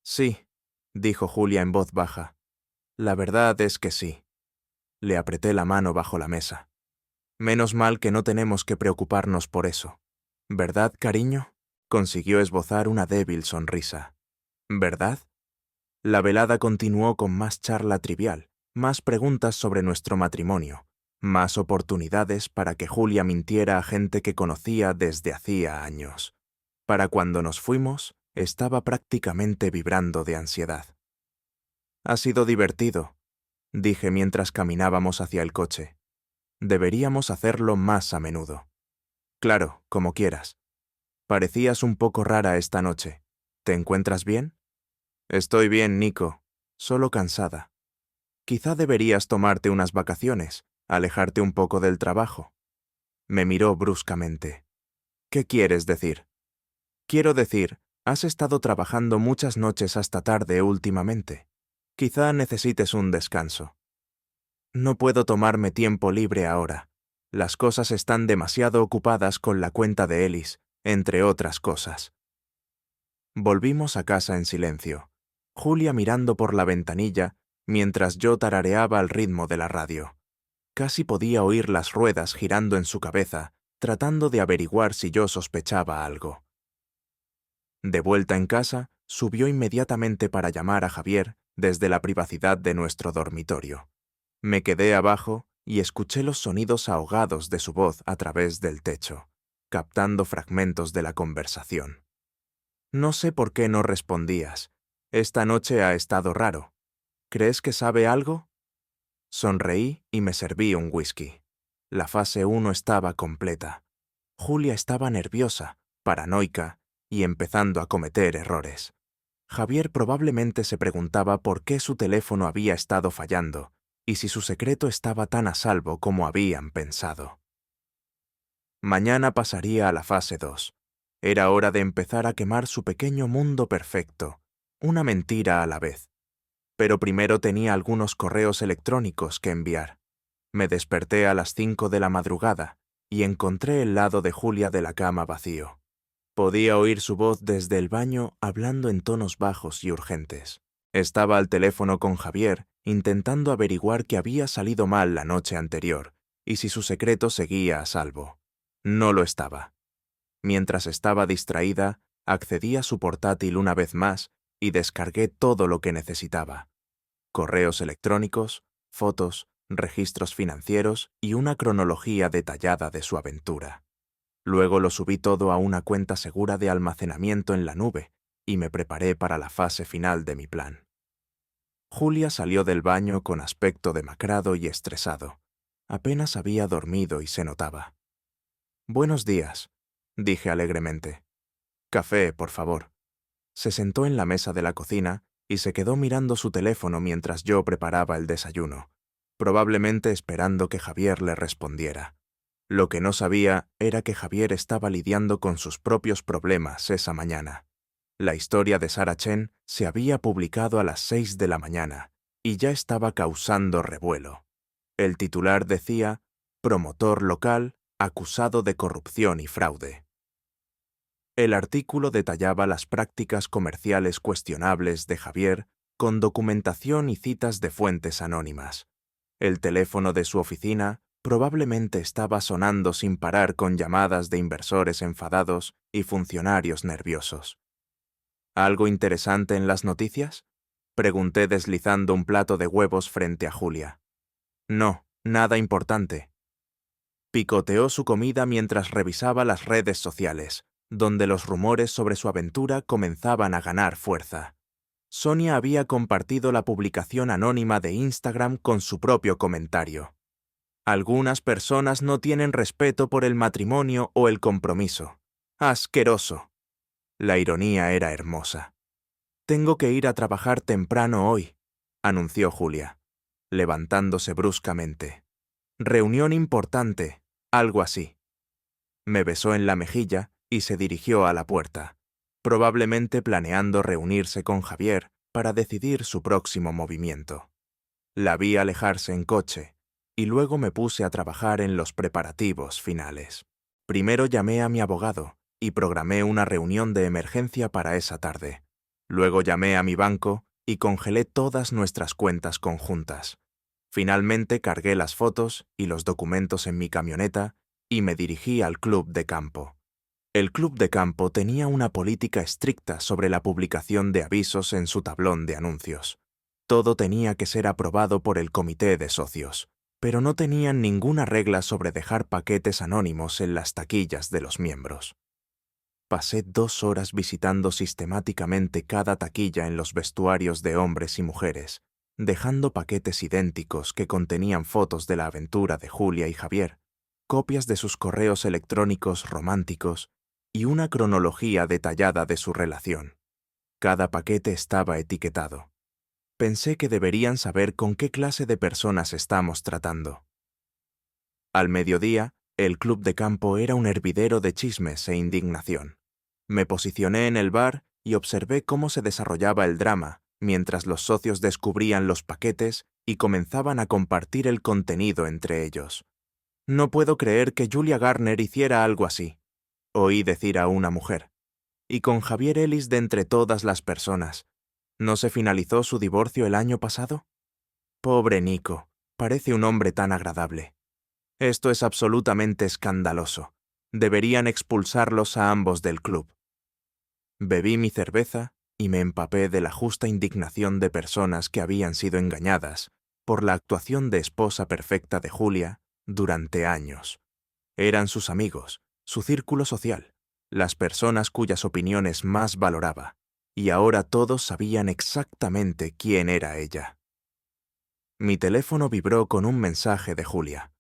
«Sí», dijo Julia en voz baja. La verdad es que sí. Le apreté la mano bajo la mesa. Menos mal que no tenemos que preocuparnos por eso. ¿Verdad, cariño? Consiguió esbozar una débil sonrisa. ¿Verdad? La velada continuó con más charla trivial, más preguntas sobre nuestro matrimonio, más oportunidades para que Julia mintiera a gente que conocía desde hacía años. Para cuando nos fuimos, estaba prácticamente vibrando de ansiedad. Ha sido divertido, dije mientras caminábamos hacia el coche. Deberíamos hacerlo más a menudo. Claro, como quieras. Parecías un poco rara esta noche. ¿Te encuentras bien? Estoy bien, Nico. Solo cansada. Quizá deberías tomarte unas vacaciones, alejarte un poco del trabajo. Me miró bruscamente. ¿Qué quieres decir? Quiero decir, has estado trabajando muchas noches hasta tarde últimamente. Quizá necesites un descanso. No puedo tomarme tiempo libre ahora. Las cosas están demasiado ocupadas con la cuenta de Ellis, entre otras cosas. Volvimos a casa en silencio, Julia mirando por la ventanilla mientras yo tarareaba al ritmo de la radio. Casi podía oír las ruedas girando en su cabeza, tratando de averiguar si yo sospechaba algo. De vuelta en casa, subió inmediatamente para llamar a Javier desde la privacidad de nuestro dormitorio. Me quedé abajo y escuché los sonidos ahogados de su voz a través del techo, captando fragmentos de la conversación. No sé por qué no respondías. Esta noche ha estado raro. ¿Crees que sabe algo? Sonreí y me serví un whisky. La fase 1 estaba completa. Julia estaba nerviosa, paranoica y empezando a cometer errores. Javier probablemente se preguntaba por qué su teléfono había estado fallando y si su secreto estaba tan a salvo como habían pensado. Mañana pasaría a la fase 2. Era hora de empezar a quemar su pequeño mundo perfecto, una mentira a la vez. Pero primero tenía algunos correos electrónicos que enviar. Me desperté a las 5 de la madrugada y encontré el lado de Julia de la cama vacío. Podía oír su voz desde el baño hablando en tonos bajos y urgentes. Estaba al teléfono con Javier, intentando averiguar qué había salido mal la noche anterior y si su secreto seguía a salvo. No lo estaba. Mientras estaba distraída, accedí a su portátil una vez más y descargué todo lo que necesitaba. Correos electrónicos, fotos, registros financieros y una cronología detallada de su aventura. Luego lo subí todo a una cuenta segura de almacenamiento en la nube y me preparé para la fase final de mi plan. Julia salió del baño con aspecto demacrado y estresado. Apenas había dormido y se notaba. «Buenos días», dije alegremente. «Café, por favor». Se sentó en la mesa de la cocina y se quedó mirando su teléfono mientras yo preparaba el desayuno, probablemente esperando que Javier le respondiera. Lo que no sabía era que Javier estaba lidiando con sus propios problemas esa mañana. La historia de Sarah Chen se había publicado a las 6 de la mañana y ya estaba causando revuelo. El titular decía: «Promotor local acusado de corrupción y fraude». El artículo detallaba las prácticas comerciales cuestionables de Javier con documentación y citas de fuentes anónimas. El teléfono de su oficina probablemente estaba sonando sin parar con llamadas de inversores enfadados y funcionarios nerviosos. ¿Algo interesante en las noticias?, pregunté deslizando un plato de huevos frente a Julia. No, nada importante. Picoteó su comida mientras revisaba las redes sociales, donde los rumores sobre su aventura comenzaban a ganar fuerza. Sonia había compartido la publicación anónima de Instagram con su propio comentario. «Algunas personas no tienen respeto por el matrimonio o el compromiso. ¡Asqueroso!». La ironía era hermosa. «Tengo que ir a trabajar temprano hoy», anunció Julia, levantándose bruscamente. «Reunión importante», algo así. Me besó en la mejilla y se dirigió a la puerta, probablemente planeando reunirse con Javier para decidir su próximo movimiento. La vi alejarse en coche, y luego me puse a trabajar en los preparativos finales. Primero llamé a mi abogado y programé una reunión de emergencia para esa tarde. Luego llamé a mi banco y congelé todas nuestras cuentas conjuntas. Finalmente cargué las fotos y los documentos en mi camioneta y me dirigí al club de campo. El club de campo tenía una política estricta sobre la publicación de avisos en su tablón de anuncios. Todo tenía que ser aprobado por el comité de socios, pero no tenían ninguna regla sobre dejar paquetes anónimos en las taquillas de los miembros. Pasé 2 horas visitando sistemáticamente cada taquilla en los vestuarios de hombres y mujeres, dejando paquetes idénticos que contenían fotos de la aventura de Julia y Javier, copias de sus correos electrónicos románticos y una cronología detallada de su relación. Cada paquete estaba etiquetado. Pensé que deberían saber con qué clase de personas estamos tratando. Al mediodía, el club de campo era un hervidero de chismes e indignación. Me posicioné en el bar y observé cómo se desarrollaba el drama, mientras los socios descubrían los paquetes y comenzaban a compartir el contenido entre ellos. No puedo creer que Julia Garner hiciera algo así, oí decir a una mujer. Y con Javier Ellis de entre todas las personas. ¿No se finalizó su divorcio el año pasado? Pobre Nico, parece un hombre tan agradable. Esto es absolutamente escandaloso. Deberían expulsarlos a ambos del club. Bebí mi cerveza y me empapé de la justa indignación de personas que habían sido engañadas por la actuación de esposa perfecta de Julia durante años. Eran sus amigos, su círculo social, las personas cuyas opiniones más valoraba, y ahora todos sabían exactamente quién era ella. Mi teléfono vibró con un mensaje de Julia.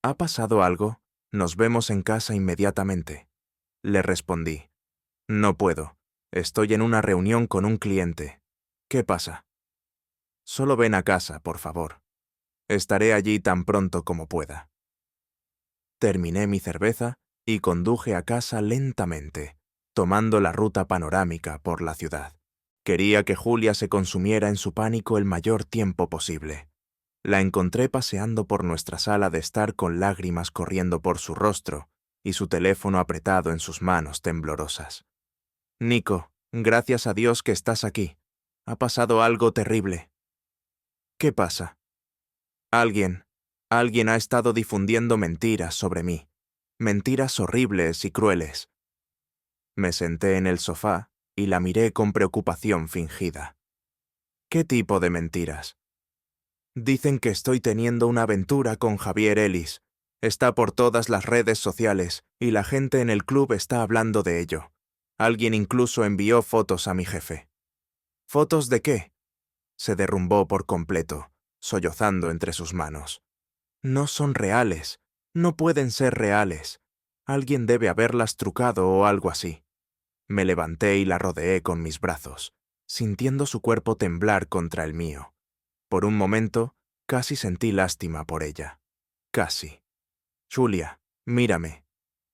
¿Ha pasado algo? Nos vemos en casa inmediatamente. Le respondí. No puedo. Estoy en una reunión con un cliente. ¿Qué pasa? Solo ven a casa, por favor. Estaré allí tan pronto como pueda. Terminé mi cerveza y conduje a casa lentamente, tomando la ruta panorámica por la ciudad. Quería que Julia se consumiera en su pánico el mayor tiempo posible. La encontré paseando por nuestra sala de estar con lágrimas corriendo por su rostro y su teléfono apretado en sus manos temblorosas. Nico, gracias a Dios que estás aquí. Ha pasado algo terrible. ¿Qué pasa? Alguien ha estado difundiendo mentiras sobre mí. Mentiras horribles y crueles. Me senté en el sofá y la miré con preocupación fingida. ¿Qué tipo de mentiras? Dicen que estoy teniendo una aventura con Javier Ellis. Está por todas las redes sociales y la gente en el club está hablando de ello. Alguien incluso envió fotos a mi jefe. ¿Fotos de qué? Se derrumbó por completo, sollozando entre sus manos. No son reales. No pueden ser reales. Alguien debe haberlas trucado o algo así. Me levanté y la rodeé con mis brazos, sintiendo su cuerpo temblar contra el mío. Por un momento, casi sentí lástima por ella. Casi. Julia, mírame.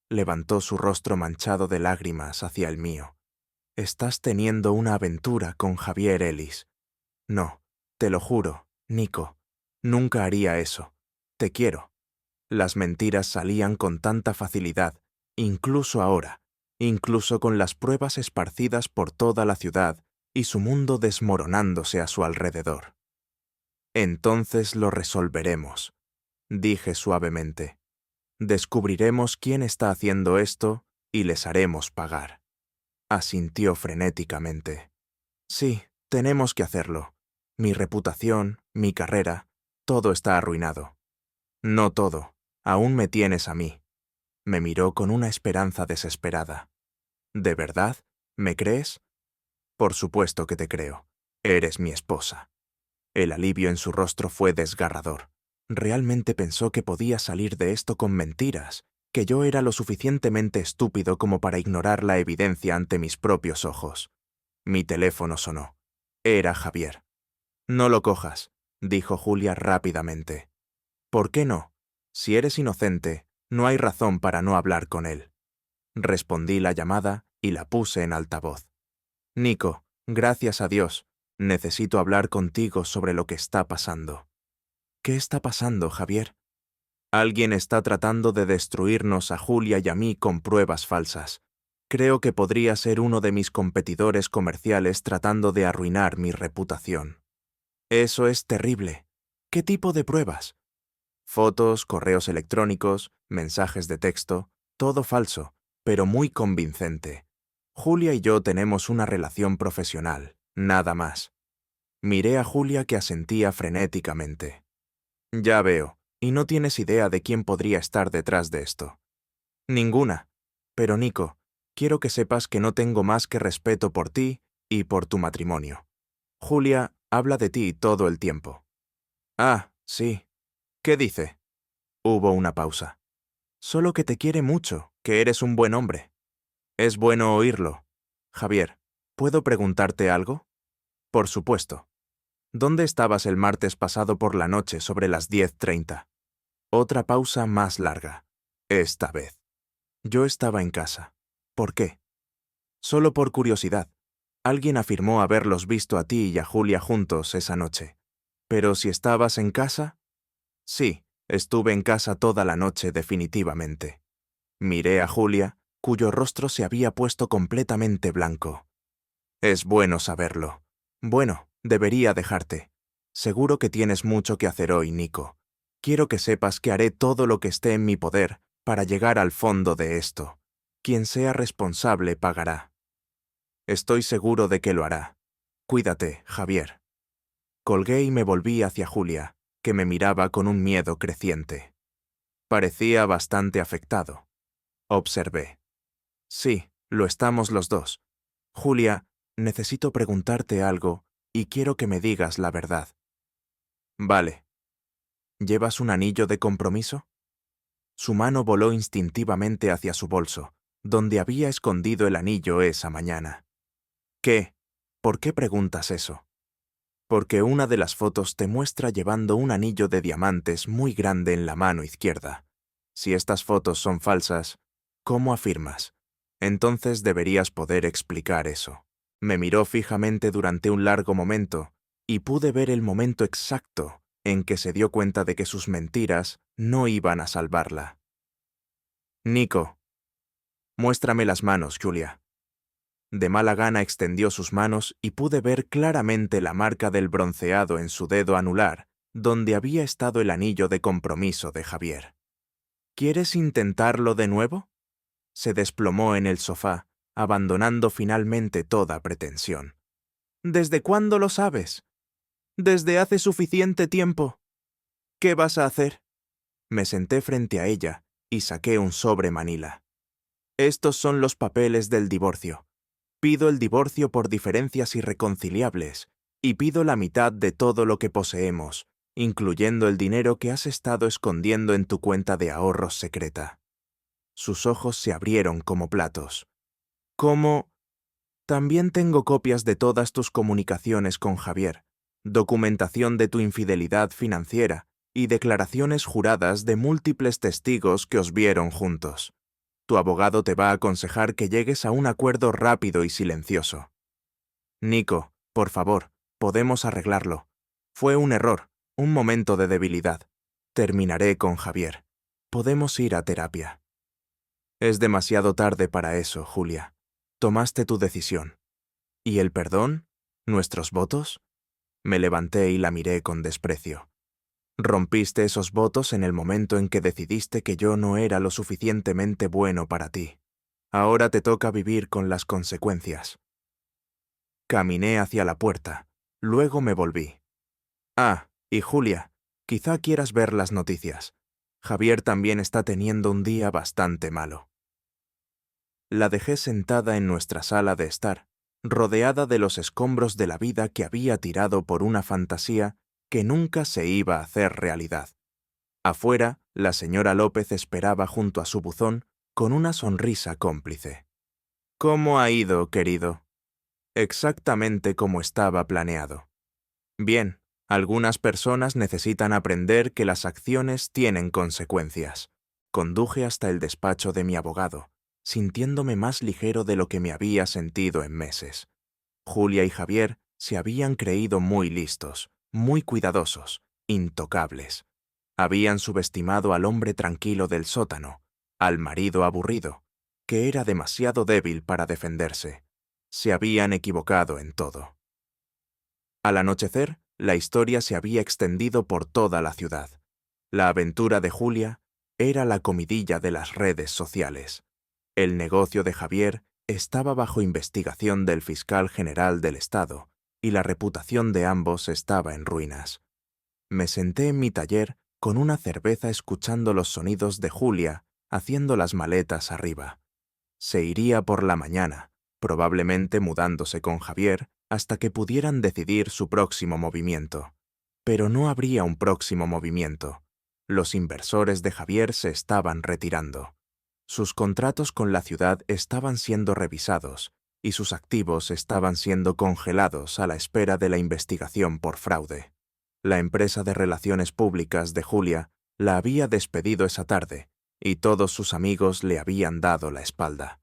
Levantó su rostro manchado de lágrimas hacia el mío. Estás teniendo una aventura con Javier Ellis. No, te lo juro, Nico. Nunca haría eso. Te quiero. Las mentiras salían con tanta facilidad, incluso ahora, incluso con las pruebas esparcidas por toda la ciudad y su mundo desmoronándose a su alrededor. Entonces lo resolveremos, dije suavemente. Descubriremos quién está haciendo esto y les haremos pagar. Asintió frenéticamente. Sí, tenemos que hacerlo. Mi reputación, mi carrera, todo está arruinado. No todo, aún me tienes a mí. Me miró con una esperanza desesperada. ¿De verdad? ¿Me crees? Por supuesto que te creo. Eres mi esposa. El alivio en su rostro fue desgarrador. Realmente pensó que podía salir de esto con mentiras, que yo era lo suficientemente estúpido como para ignorar la evidencia ante mis propios ojos. Mi teléfono sonó. Era Javier. No lo cojas, dijo Julia rápidamente. ¿Por qué no? Si eres inocente, no hay razón para no hablar con él. Respondí la llamada y la puse en altavoz. Nico, gracias a Dios, necesito hablar contigo sobre lo que está pasando. ¿Qué está pasando, Javier? Alguien está tratando de destruirnos a Julia y a mí con pruebas falsas. Creo que podría ser uno de mis competidores comerciales tratando de arruinar mi reputación. Eso es terrible. ¿Qué tipo de pruebas? Fotos, correos electrónicos, mensajes de texto, todo falso, pero muy convincente. Julia y yo tenemos una relación profesional, nada más. Miré a Julia, que asentía frenéticamente. Ya veo, y no tienes idea de quién podría estar detrás de esto. Ninguna. Pero Nico, quiero que sepas que no tengo más que respeto por ti y por tu matrimonio. Julia habla de ti todo el tiempo. Ah, sí. ¿Qué dice? Hubo una pausa. Solo que te quiere mucho, que eres un buen hombre. Es bueno oírlo. Javier, ¿puedo preguntarte algo? Por supuesto. ¿Dónde estabas el martes pasado por la noche sobre las 10:30? Otra pausa más larga. Esta vez. Yo estaba en casa. ¿Por qué? Solo por curiosidad. Alguien afirmó haberlos visto a ti y a Julia juntos esa noche. Pero si estabas en casa... Sí, estuve en casa toda la noche definitivamente. Miré a Julia, cuyo rostro se había puesto completamente blanco. Es bueno saberlo. Bueno, debería dejarte. Seguro que tienes mucho que hacer hoy, Nico. Quiero que sepas que haré todo lo que esté en mi poder para llegar al fondo de esto. Quien sea responsable pagará. Estoy seguro de que lo hará. Cuídate, Javier. Colgué y me volví hacia Julia, que me miraba con un miedo creciente. Parecía bastante afectado. Observé. Sí, lo estamos los dos. Julia, necesito preguntarte algo y quiero que me digas la verdad. Vale. ¿Llevas un anillo de compromiso? Su mano voló instintivamente hacia su bolso, donde había escondido el anillo esa mañana. ¿Qué? ¿Por qué preguntas eso? Porque una de las fotos te muestra llevando un anillo de diamantes muy grande en la mano izquierda. Si estas fotos son falsas, ¿cómo afirmas? Entonces deberías poder explicar eso. Me miró fijamente durante un largo momento y pude ver el momento exacto en que se dio cuenta de que sus mentiras no iban a salvarla. Nico, muéstrame las manos, Julia. De mala gana extendió sus manos y pude ver claramente la marca del bronceado en su dedo anular, donde había estado el anillo de compromiso de Javier. ¿Quieres intentarlo de nuevo? Se desplomó en el sofá, abandonando finalmente toda pretensión. ¿Desde cuándo lo sabes? Desde hace suficiente tiempo. ¿Qué vas a hacer? Me senté frente a ella y saqué un sobre manila. Estos son los papeles del divorcio. Pido el divorcio por diferencias irreconciliables y pido la mitad de todo lo que poseemos, incluyendo el dinero que has estado escondiendo en tu cuenta de ahorros secreta. Sus ojos se abrieron como platos. ¿Cómo? También tengo copias de todas tus comunicaciones con Javier, documentación de tu infidelidad financiera y declaraciones juradas de múltiples testigos que os vieron juntos. Tu abogado te va a aconsejar que llegues a un acuerdo rápido y silencioso. Nico, por favor, podemos arreglarlo. Fue un error, un momento de debilidad. Terminaré con Javier. Podemos ir a terapia. Es demasiado tarde para eso, Julia. Tomaste tu decisión. ¿Y el perdón? ¿Nuestros votos? Me levanté y la miré con desprecio. Rompiste esos votos en el momento en que decidiste que yo no era lo suficientemente bueno para ti. Ahora te toca vivir con las consecuencias. Caminé hacia la puerta. Luego me volví. Ah, y Julia, quizá quieras ver las noticias. Javier también está teniendo un día bastante malo. La dejé sentada en nuestra sala de estar, rodeada de los escombros de la vida que había tirado por una fantasía que nunca se iba a hacer realidad. Afuera, la señora López esperaba junto a su buzón con una sonrisa cómplice. ¿Cómo ha ido, querido? Exactamente como estaba planeado. Bien, algunas personas necesitan aprender que las acciones tienen consecuencias. Conduje hasta el despacho de mi abogado, sintiéndome más ligero de lo que me había sentido en meses. Julia y Javier se habían creído muy listos, muy cuidadosos, intocables. Habían subestimado al hombre tranquilo del sótano, al marido aburrido, que era demasiado débil para defenderse. Se habían equivocado en todo. Al anochecer, la historia se había extendido por toda la ciudad. La aventura de Julia era la comidilla de las redes sociales. El negocio de Javier estaba bajo investigación del fiscal general del estado, y la reputación de ambos estaba en ruinas. Me senté en mi taller con una cerveza escuchando los sonidos de Julia haciendo las maletas arriba. Se iría por la mañana, probablemente mudándose con Javier hasta que pudieran decidir su próximo movimiento. Pero no habría un próximo movimiento. Los inversores de Javier se estaban retirando. Sus contratos con la ciudad estaban siendo revisados y sus activos estaban siendo congelados a la espera de la investigación por fraude. La empresa de relaciones públicas de Julia la había despedido esa tarde y todos sus amigos le habían dado la espalda.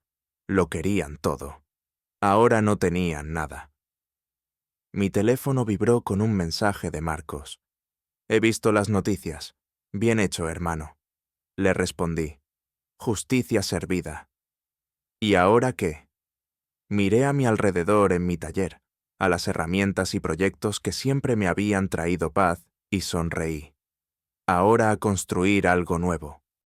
Lo querían todo. Ahora no tenían nada. Mi teléfono vibró con un mensaje de Marcos. «He visto las noticias. Bien hecho, hermano». Le respondí. «Justicia servida». ¿Y ahora qué? Miré a mi alrededor en mi taller, a las herramientas y proyectos que siempre me habían traído paz, y sonreí. Ahora a construir algo nuevo.